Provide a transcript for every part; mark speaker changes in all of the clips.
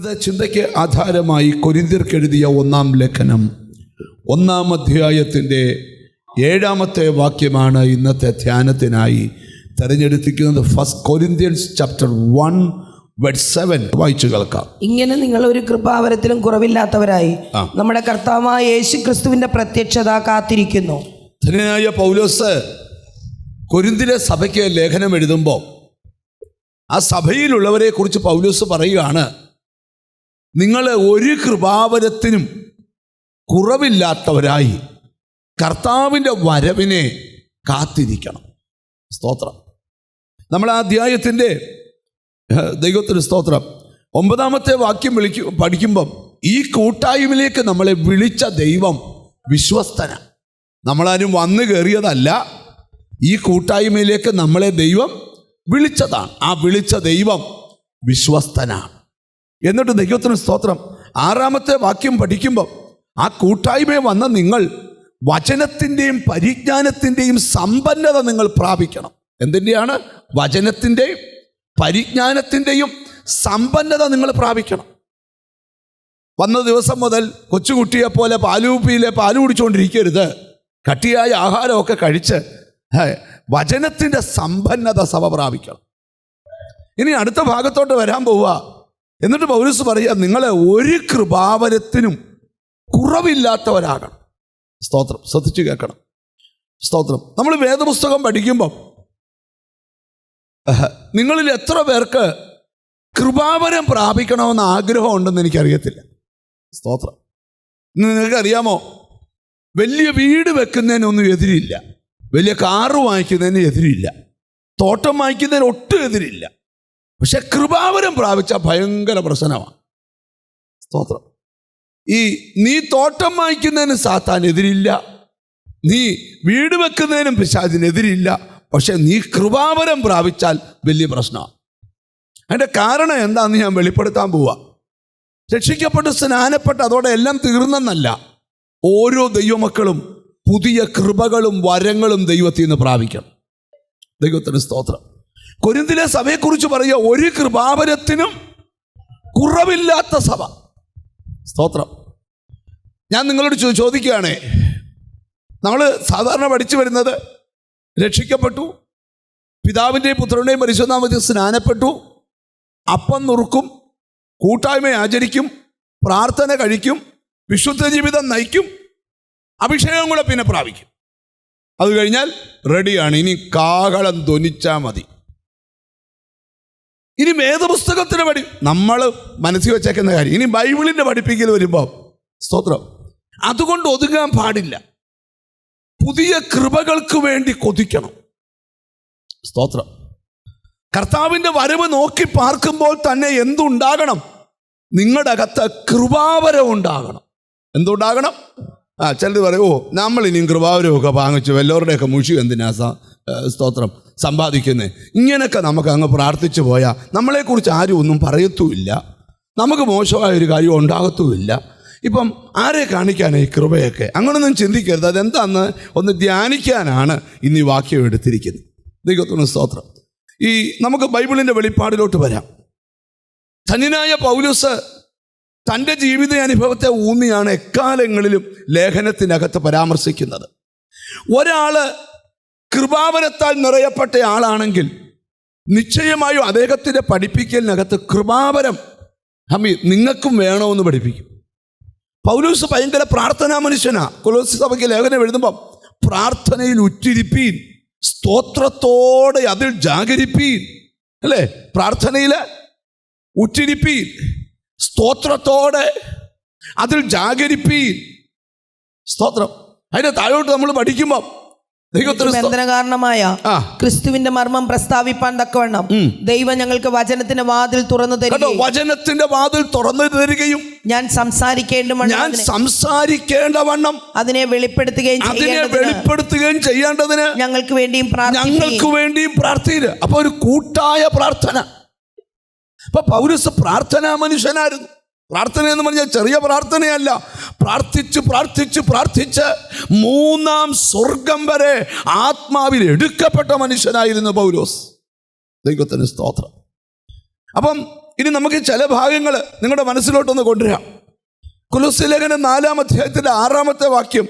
Speaker 1: ഇന്നത്തെ ചിന്തയ്ക്ക് ആധാരമായി കൊരിന്ത്യർക്ക് എഴുതിയ 1-ാം ലേഖനം 1-ാം അധ്യായത്തിൻ്റെ 7-ാമത്തെ വാക്യമാണ് ഇന്നത്തെ ധ്യാനത്തിനായി തിരഞ്ഞെടുത്തിരിക്കുന്നത്. 1 Corinthians chapter 1 verse 7 വായിച്ചു കേൾക്കാം.
Speaker 2: ഇങ്ങനെ നിങ്ങൾ ഒരു കൃപാവരത്തിലും കുറവില്ലാത്തവരായി നമ്മുടെ കർത്താവായ യേശു ക്രിസ്തുവിന്റെ പ്രത്യക്ഷത കാത്തിരിക്കുന്നു.
Speaker 1: ധന്യനായ പൗലോസ് കൊരിന്തിലെ സഭയ്ക്ക് ലേഖനം എഴുതുമ്പോൾ ആ സഭയിലുള്ളവരെ കുറിച്ച് പൗലോസ് പറയുകയാണ്, നിങ്ങൾ ഒരു കൃപാവരത്തിനും കുറവില്ലാത്തവരായി കർത്താവിൻ്റെ വരവിനെ കാത്തിരിക്കണം. സ്തോത്രം. നമ്മൾ ആ അധ്യായത്തിൻ്റെ ദൈവത്തിന് സ്തോത്രം 9-ാമത്തെ വാക്യം പഠിക്കുമ്പം ഈ കൂട്ടായ്മയിലേക്ക് നമ്മളെ വിളിച്ച ദൈവം വിശ്വസ്തന. നമ്മളാരും വന്നു കയറിയതല്ല, ഈ കൂട്ടായ്മയിലേക്ക് നമ്മളെ ദൈവം വിളിച്ചതാണ്. ആ വിളിച്ച ദൈവം വിശ്വസ്തനാണ്. എന്നിട്ട് ദൈവത്തിന് സ്തോത്രം 6-ാമത്തെ വാക്യം പഠിക്കുമ്പോൾ ആ കൂട്ടായ്മയിൽ വന്ന നിങ്ങൾ വചനത്തിൻ്റെയും പരിജ്ഞാനത്തിൻ്റെയും സമ്പന്നത നിങ്ങൾ പ്രാപിക്കണം. എന്തിൻ്റെയാണ്? വചനത്തിൻ്റെയും പരിജ്ഞാനത്തിൻ്റെയും സമ്പന്നത നിങ്ങൾ പ്രാപിക്കണം. വന്ന ദിവസം മുതൽ കൊച്ചുകുട്ടിയെ പോലെ പാലുകുപ്പിയിലെ പാല് കുടിച്ചുകൊണ്ടിരിക്കരുത്. കട്ടിയായ ആഹാരമൊക്കെ കഴിച്ച് വചനത്തിൻ്റെ സമ്പന്നത സഭ പ്രാപിക്കണം. ഇനി അടുത്ത ഭാഗത്തോട്ട് വരാൻ പോവുക. എന്നിട്ട് പൗലോസ് പറയുക, നിങ്ങളെ ഒരു കൃപാവരത്തിനും കുറവില്ലാത്തവരാകണം. സ്തോത്രം. ശ്രദ്ധിച്ചു കേൾക്കണം. സ്തോത്രം. നമ്മൾ വേദപുസ്തകം പഠിക്കുമ്പം നിങ്ങളിൽ എത്ര പേർക്ക് കൃപാവരം പ്രാപിക്കണമെന്ന് ആഗ്രഹമുണ്ടെന്ന് എനിക്കറിയത്തില്ല. സ്തോത്രം. നിങ്ങൾക്കറിയാമോ, വലിയ വീട് വെക്കുന്നതിനൊന്നും എതിരില്ല, വലിയ കാറ് വാങ്ങിക്കുന്നതിന് എതിരില്ല, തോട്ടം വാങ്ങിക്കുന്നതിന് ഒട്ടും എതിരില്ല. പക്ഷെ കൃപാവരം പ്രാപിച്ച ഭയങ്കര പ്രശ്നമാണ്. സ്തോത്രം. നീ തോട്ടം വാങ്ങിക്കുന്നതിന് സാത്താൻ എതിരില്ല, നീ വീട് വെക്കുന്നതിനും പിശാചിനെതിരില്ല. പക്ഷെ നീ കൃപാവരം പ്രാപിച്ചാൽ വലിയ പ്രശ്നമാണ്. അതിൻ്റെ കാരണം എന്താണെന്ന് ഞാൻ വെളിപ്പെടുത്താൻ പോവാ. രക്ഷിക്കപ്പെട്ട് സ്നാനപ്പെട്ട് അതോടെ എല്ലാം തീർന്നെന്നല്ല. ഓരോ ദൈവമക്കളും പുതിയ കൃപകളും വരങ്ങളും ദൈവത്തിൽ നിന്ന് പ്രാപിക്കണം. ദൈവത്തിന് സ്തോത്രം. കൊരിന്തിലെ സഭയെക്കുറിച്ച് പറയുക, ഒരു കൃപാവരത്തിനും കുറവില്ലാത്ത സഭ. സ്തോത്രം. ഞാൻ നിങ്ങളോട് ചോദിക്കുകയാണേ, നമ്മൾ സാധാരണ പഠിച്ചു വരുന്നത് രക്ഷിക്കപ്പെട്ടു, പിതാവിൻ്റെയും പുത്രൻ്റെയും പരിശുദ്ധാത്മാവിൽ സ്നാനപ്പെട്ടു, അപ്പം നുറുക്കും, കൂട്ടായ്മ ആചരിക്കും, പ്രാർത്ഥന കഴിക്കും, വിശുദ്ധ ജീവിതം നയിക്കും, അഭിഷേകം കൂടെ പിന്നെ പ്രാപിക്കും. അത് കഴിഞ്ഞാൽ റെഡിയാണ്, ഇനി കാഹളം ധ്വനിച്ചാൽ മതി. ഇനി വേദപുസ്തകത്തിന് നമ്മൾ മനസ്സിൽ വെച്ചേക്കുന്ന കാര്യം, ഇനി ബൈബിളിൻ്റെ പഠിപ്പിക്കൽ വരുമ്പോൾ സ്തോത്രം, അതുകൊണ്ട് ഒതുങ്ങാൻ പാടില്ല. പുതിയ കൃപകൾക്ക് വേണ്ടി കൊതിക്കണം. സ്തോത്രം. കർത്താവിൻ്റെ വരവ് നോക്കി പാർക്കുമ്പോൾ തന്നെ എന്തുണ്ടാകണം? നിങ്ങളുടെ അകത്ത് കൃപാവരം ഉണ്ടാകണം. എന്തുണ്ടാകണം? ചിലർ പറയും, നമ്മൾ ഇനിയും കൃപാവരമൊക്കെ വാങ്ങിച്ചു വല്ലവരുടെയൊക്കെ മുഷി എന്തിനാ സ്തോത്രം സമ്പാദിക്കുന്നത്. ഇങ്ങനെയൊക്കെ നമുക്ക് അങ്ങ് പ്രാർത്ഥിച്ചു പോയാൽ നമ്മളെക്കുറിച്ച് ആരും ഒന്നും പറയത്തുമില്ല, നമുക്ക് മോശമായൊരു കാര്യം ഉണ്ടാകത്തുമില്ല. ഇപ്പം ആരെ കാണിക്കാനാണ് ഈ കൃപയൊക്കെ? അങ്ങനൊന്നും ചിന്തിക്കരുത്. അതെന്താന്ന് ഒന്ന് ധ്യാനിക്കാനാണ് ഇന്ന് ഈ വാക്യം എടുത്തിരിക്കുന്നത്. ദൈവത്തിന് സ്തോത്രം. നമുക്ക് ബൈബിളിൻ്റെ വെളിപ്പാടിലോട്ട് വരാം. ധന്യനായ പൗലോസ് തൻ്റെ ജീവിത അനുഭവത്തെ ഊന്നിയാണ് എക്കാലങ്ങളിലും ലേഖനത്തിനകത്ത് പരാമർശിക്കുന്നത്. ഒരാൾ കൃപാവരത്താൽ നിറയപ്പെട്ട ആളാണെങ്കിൽ നിശ്ചയമായും അദ്ദേഹത്തിൻ്റെ പഠിപ്പിക്കലിനകത്ത് കൃപാവരം നിങ്ങൾക്കും വേണമെന്ന് പഠിപ്പിക്കും. പൗലോസ് ഭയങ്കര പ്രാർത്ഥനാ മനുഷ്യനാ. കൊലോസ്യ സഭയ്ക്ക് ലേഖനം എഴുതുമ്പം പ്രാർത്ഥനയിൽ ഉറ്റിരിപ്പീൻ, സ്തോത്രത്തോടെ അതിൽ ജാഗരിപ്പീൻ, അല്ലേ? പ്രാർത്ഥനയിൽ ഉറ്റിരിപ്പീൻ, സ്തോത്രത്തോടെ അതിൽ ജാഗരിപ്പീൻ. സ്തോത്രം. അതിൻ്റെ താഴോട്ട് നമ്മൾ പഠിക്കുമ്പോൾ
Speaker 2: കാരണമായ ക്രിസ്തുവിന്റെ മർമ്മം പ്രസ്താവിപ്പാൻ തക്കവണ്ണം ദൈവം ഞങ്ങൾക്ക് വചനത്തിന്റെ വാതിൽ തുറന്നു തരികയും, വചനത്തിന്റെ വാതിൽ തുറന്നു തരികയും ഞാൻ സംസാരിക്കേണ്ടവണ്ണം അതിനെ വെളിപ്പെടുത്തുകയും ചെയ്യേണ്ടതിന് ഞങ്ങൾക്ക് വേണ്ടിയും പ്രാർത്ഥിക്കുക. അപ്പൊ ഒരു കൂട്ടായ പ്രാർത്ഥന. അപ്പൊ പൗലോസ് പ്രാർത്ഥനാ മനുഷ്യനായിരുന്നു. പ്രാർത്ഥന എന്ന് പറഞ്ഞാൽ ചെറിയ പ്രാർത്ഥനയല്ല. പ്രാർത്ഥിച്ച് 3-ാം സ്വർഗം വരെ ആത്മാവിൽ എടുക്കപ്പെട്ട മനുഷ്യനായിരുന്നു പൗലോസ്. ദൈവത്തിന് സ്തോത്രം. അപ്പം
Speaker 1: ഇനി നമുക്ക് ചില ഭാഗങ്ങൾ നിങ്ങളുടെ മനസ്സിലോട്ടൊന്ന് കൊണ്ടുവരാം. കൊലോസ്യ ലേഖനം 4-ാം അധ്യായത്തിന്റെ 6-ാമത്തെ വാക്യം.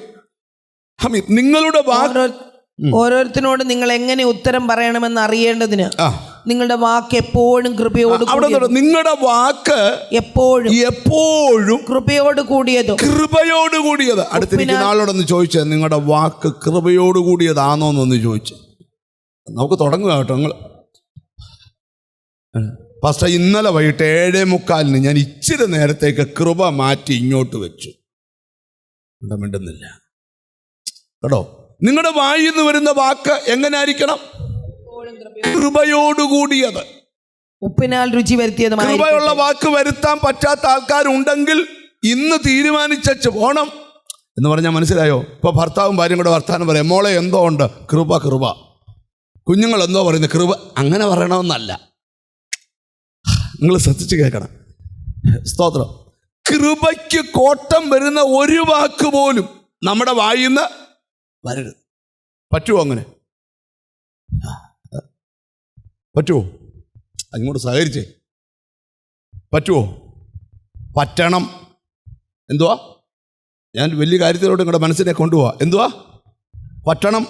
Speaker 1: നിങ്ങളുടെ വാക്ക്
Speaker 2: ഓരോരുത്തരോട് നിങ്ങൾ എങ്ങനെ ഉത്തരം പറയണമെന്ന് അറിയേണ്ടതിന് നിങ്ങളുടെ വാക്ക് എപ്പോഴും കൃപയോട്
Speaker 1: നിങ്ങളുടെ വാക്ക് എപ്പോഴും
Speaker 2: കൃപയോട് കൂടിയത്.
Speaker 1: അടുത്തിരിക്കുന്ന ആളോടൊന്ന് ചോദിച്ചേ, നിങ്ങളുടെ വാക്ക് കൃപയോട് കൂടിയതാണോ എന്നൊന്ന് ചോദിച്ചു. നമുക്ക് തുടങ്ങുക കേട്ടോ. നിങ്ങൾ പാസ്റ്റർ, ഇന്നലെ വൈകിട്ട് 7:45 ഞാൻ ഇച്ചിരി നേരത്തേക്ക് കൃപ മാറ്റി ഇങ്ങോട്ട് വെച്ചു. മിണ്ടുന്നില്ല കേട്ടോ. നിങ്ങളുടെ വായിൽ നിന്ന് വരുന്ന വാക്ക് എങ്ങനെ ആയിരിക്കണം? കൃപയോടുകൂടിയത്.
Speaker 2: ഉപ്പിനാൽ രുചി വരുത്തിയത്.
Speaker 1: കൃപയുള്ള വാക്ക് വരുത്താൻ പറ്റാത്ത ആൾക്കാരുണ്ടെങ്കിൽ ഇന്ന് തീരുമാനിച്ചു പോണം എന്ന് പറഞ്ഞാൽ മനസ്സിലായോ? ഇപ്പൊ ഭർത്താവും ഭാര്യയും കൂടെ വർത്താനം പറയാം, മോളെ എന്തോ ഉണ്ട്, കൃപ കൃപ. കുഞ്ഞുങ്ങൾ എന്തോ പറയുന്നത്, കൃപ. അങ്ങനെ പറയണമെന്നല്ല, നിങ്ങൾ ശ്രദ്ധിച്ച് കേൾക്കണം. സ്തോത്രം. കൃപയ്ക്ക് കോട്ടം വരുന്ന ഒരു വാക്ക് പോലും നമ്മുടെ വായിൽ നിന്ന് വരരുത്. പറ്റുമോ? അങ്ങനെ പറ്റുമോ? അങ്ങോട്ട് സഹകരിച്ചേ. പറ്റുമോ? പറ്റണം. എന്തുവാ? ഞാൻ വലിയ കാര്യത്തിലോട്ട് നിങ്ങളുടെ മനസ്സിനെ കൊണ്ടുപോവാ. എന്തുവാ? പറ്റണം.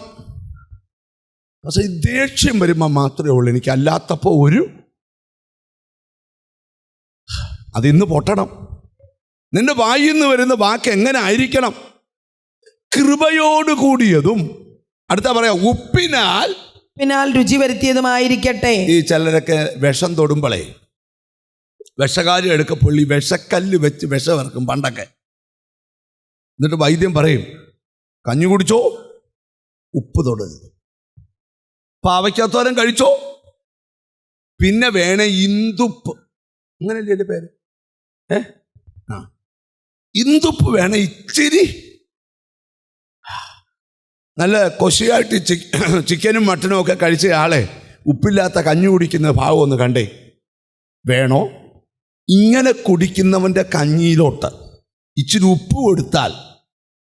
Speaker 1: പക്ഷെ ഈ ദേഷ്യം വരുമ്പോൾ മാത്രമേ ഉള്ളൂ എനിക്ക്, അല്ലാത്തപ്പോൾ അതിന്ന് പൊട്ടണം. നിന്റെ വായിൽ നിന്ന് വരുന്ന വാക്ക് എങ്ങനെ ആയിരിക്കണം? കൃപയോടുകൂടിയതും, അടുത്ത പറയാ ഉപ്പിനാൽ
Speaker 2: രുചി വരുത്തിയതുമായിരിക്കട്ടെ.
Speaker 1: ഈ ചിലരൊക്കെ വിഷം തൊടുമ്പളേ വിഷകാര്യം എടുക്ക പൊള്ളി വിഷക്കല്ല് വെച്ച് വിഷമിറക്കും പണ്ടൊക്കെ. എന്നിട്ട് വൈദ്യം പറയും, കഞ്ഞി കുടിച്ചോ, ഉപ്പ് തൊടരുത്. പാവയ്ക്കാത്തോരം കഴിച്ചോ, പിന്നെ വേണേ ഇന്ദുപ്പ്, അങ്ങനെയല്ലേ എൻ്റെ പേര്, ഇന്ദുപ്പ് വേണേ ഇച്ചിരി. നല്ല കൊശിയായിട്ട് ചിക്കനും മട്ടനും ഒക്കെ കഴിച്ച ആളെ ഉപ്പില്ലാത്ത കഞ്ഞി കുടിക്കുന്ന ഭാവം ഒന്ന് കണ്ടേ. വേണോ? ഇങ്ങനെ കുടിക്കുന്നവൻ്റെ കഞ്ഞിയിലോട്ട് ഇച്ചിരി ഉപ്പ് കൊടുത്താൽ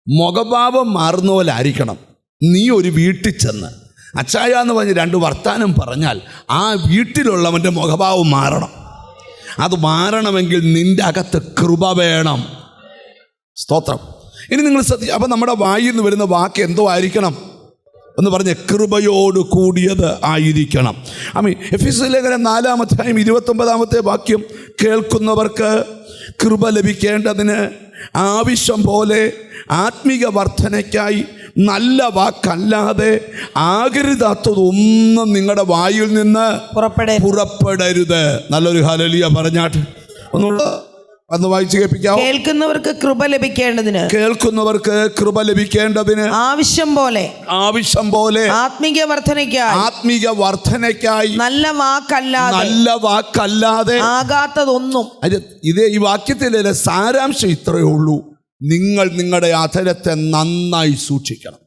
Speaker 1: മുഖഭാവം മാറുന്ന പോലെ ആയിരിക്കണം. നീ ഒരു വീട്ടിൽ ചെന്ന് അച്ചായ എന്ന് പറഞ്ഞ് 2 വർത്താനം പറഞ്ഞാൽ ആ വീട്ടിലുള്ളവൻ്റെ മുഖഭാവം മാറണം. അത് മാറണമെങ്കിൽ നിൻ്റെ അകത്ത് കൃപ വേണം. സ്തോത്രം. ഇനി നിങ്ങൾ ശ്രദ്ധിച്ചു. അപ്പം നമ്മുടെ വായിൽ നിന്ന് വരുന്ന വാക്ക് എന്തോ ആയിരിക്കണം എന്ന് പറഞ്ഞ് കൃപയോട് കൂടിയത് ആയിരിക്കണം. എഫെസ്യ ലേഖനം 4-ാം അധ്യായം 29-ാമത്തെ വാക്യം, കേൾക്കുന്നവർക്ക് കൃപ ലഭിക്കേണ്ടതിന് ആവശ്യം പോലെ ആത്മീക വർധനയ്ക്കായി നല്ല വാക്കല്ലാതെ ആകരുതാത്തതൊന്നും നിങ്ങളുടെ വായിൽ നിന്ന് പുറപ്പെടരുത്. നല്ലൊരു ഹല്ലേലൂയ പറഞ്ഞാട്ട് ഒന്ന് വായിച്ചു കേൾപ്പിക്കാം.
Speaker 2: കേൾക്കുന്നവർക്ക് കൃപ ലഭിക്കേണ്ടതിന് ആവശ്യം പോലെ ആത്മീക വർധനയ്ക്കായി നല്ല വാക്കല്ലാതെ ആകാത്തതൊന്നും.
Speaker 1: ഈ വാക്യത്തിലെ സാരാംശം ഇത്രയേ ഉള്ളൂ. നിങ്ങൾ നിങ്ങളുടെ അധരത്തെ നന്നായി സൂക്ഷിക്കണം.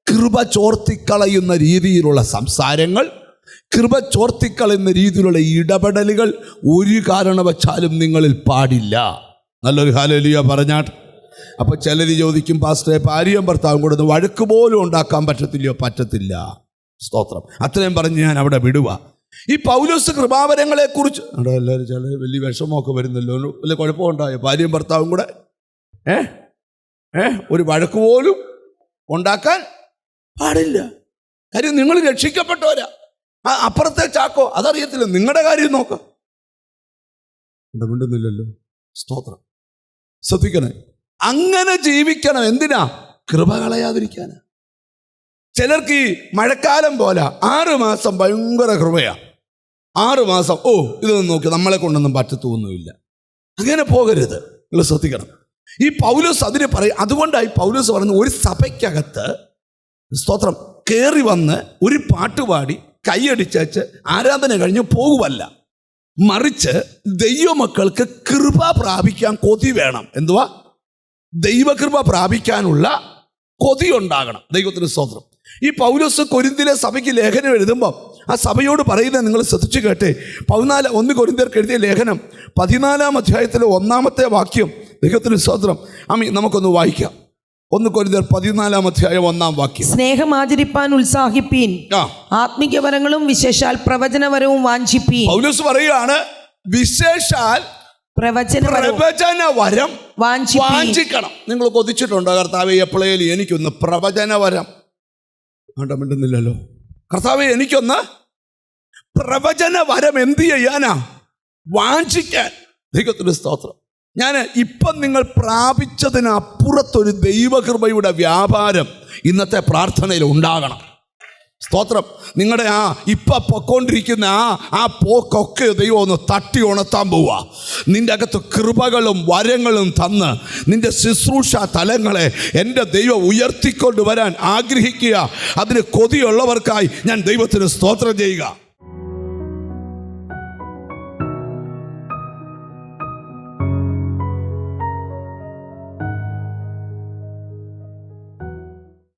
Speaker 1: കൃപ ചോർത്തിക്കളയുന്ന രീതിയിലുള്ള സംസാരങ്ങൾ, കൃപ ചോർത്തിക്കളയുന്ന രീതിയിലുള്ള ഇടപെടലുകൾ ഒരു കാരണവശാലും നിങ്ങളിൽ പാടില്ല. നല്ലൊരു ഹല്ലേലൂയ പറഞ്ഞാട്ട്. അപ്പോൾ ചിലർ ചോദിക്കും, പാസ്റ്ററെ ഭാര്യയും ഭർത്താവും കൂടെ വഴക്ക് പോലും ഉണ്ടാക്കാൻ പറ്റത്തില്ലയോ? പറ്റത്തില്ല. സ്തോത്രം. അത്രയും പറഞ്ഞ് ഞാൻ അവിടെ വിടുക. ഈ പൗലോസ് കൃപാവരങ്ങളെ കുറിച്ച് എല്ലാവരും ചില വലിയ വിഷമമൊക്കെ വരുന്നല്ലോ, വലിയ കുഴപ്പമുണ്ടായോ? ഭാര്യയും ഭർത്താവും കൂടെ ഒരു വഴക്ക് പോലും ഉണ്ടാക്കാൻ പാടില്ല. കാര്യം നിങ്ങൾ രക്ഷിക്കപ്പെട്ടവരാ. അപ്പുറത്തെ ചാക്കോ അതറിയത്തില്ല, നിങ്ങളുടെ കാര്യം നോക്കാം. മിണ്ടുന്നില്ലല്ലോ. സ്തോത്രം. ശ്രദ്ധിക്കണേ. അങ്ങനെ ജീവിക്കണം. എന്തിനാ? കൃപ കളയാതിരിക്കാനാ. ചിലർക്ക് ഈ മഴക്കാലം പോലെ 6 മാസം ഭയങ്കര കൃപയാ. 6 മാസം ഇതൊന്നും നോക്കി നമ്മളെ കൊണ്ടൊന്നും പറ്റത്തൊന്നുമില്ല. അങ്ങനെ പോകരുത്. നിങ്ങൾ ശ്രദ്ധിക്കണം. ഈ പൗലോസ് അതിനെ പറയും. അതുകൊണ്ടായി പൗലോസ് പറയുന്നത്, ഒരു സഭയ്ക്കകത്ത് സ്തോത്രം കയറി വന്ന് ഒരു പാട്ടുപാടി കൈയടിച്ചേച്ച് ആരാധന കഴിഞ്ഞ് പോകുവല്ല, മറിച്ച് ദൈവമക്കൾക്ക് കൃപ പ്രാപിക്കാൻ കൊതി വേണം. എന്തുവാ? ദൈവകൃപ പ്രാപിക്കാനുള്ള കൊതി ഉണ്ടാകണം. ദൈവത്തിന് സ്തോത്രം. ഈ പൗലോസ് കൊരിന്തിലെ സഭയ്ക്ക് ലേഖനം എഴുതുമ്പോൾ ആ സഭയോട് പറയുന്നത് നിങ്ങൾ ശ്രദ്ധിച്ചു കേട്ടെ. 1 കൊരിന്ത്യർക്ക് എഴുതിയ ലേഖനം 14-ാം അധ്യായത്തിലെ 1-ാമത്തെ വാക്യം. ദൈവത്തിന് സ്തോത്രം. നമുക്കൊന്ന് വായിക്കാം. 1 കൊരിന്ത്യർ 14-ാം അധ്യായം 1-ാം വാക്യം.
Speaker 2: സ്നേഹം ആചരിപ്പാൻ ഉത്സാഹിപ്പീൻ, ആത്മീക വരങ്ങളും വിശേഷാൽ പ്രവചനവരവും വാഞ്ചിപ്പീൻ.
Speaker 1: പൗലോസ് പറയുകയാണ്, വിശേഷാൽ പ്രവചന വരം വാഞ്ചിക്കണം. നിങ്ങൾ കൊതിച്ചിട്ടുണ്ടോ കർത്താവേ എപ്പോഴേലും എനിക്കൊന്ന് പ്രവചന വരം? വേണ്ട, മിണ്ടുന്നില്ലല്ലോ. കർത്താവേ എനിക്കൊന്ന് പ്രവചന വരം എന്ത് ചെയ്യാനാ? വാഞ്ചിക്കാൻ. ദൈവത്തിന് സ്തോത്രം. ഞാൻ ഇപ്പം നിങ്ങൾ പ്രാപിച്ചതിനപ്പുറത്തൊരു ദൈവകൃപയുടെ വ്യാപാരം ഇന്നത്തെ പ്രാർത്ഥനയിൽ ഉണ്ടാകണം. സ്തോത്രം. നിങ്ങളുടെ ഇപ്പം പൊക്കോണ്ടിരിക്കുന്ന ആ പോക്കൊക്കെ ദൈവം ഒന്ന് തട്ടി ഉണർത്താൻ പോവുക. നിൻ്റെ അകത്ത് കൃപകളും വരങ്ങളും തന്ന് നിൻ്റെ ശുശ്രൂഷ തലങ്ങളെ എൻ്റെ ദൈവം ഉയർത്തിക്കൊണ്ടുവരാൻ ആഗ്രഹിക്കുക. അതിന് കൊതിയുള്ളവർക്കായി ഞാൻ ദൈവത്തിന് സ്തോത്രം ചെയ്യുക.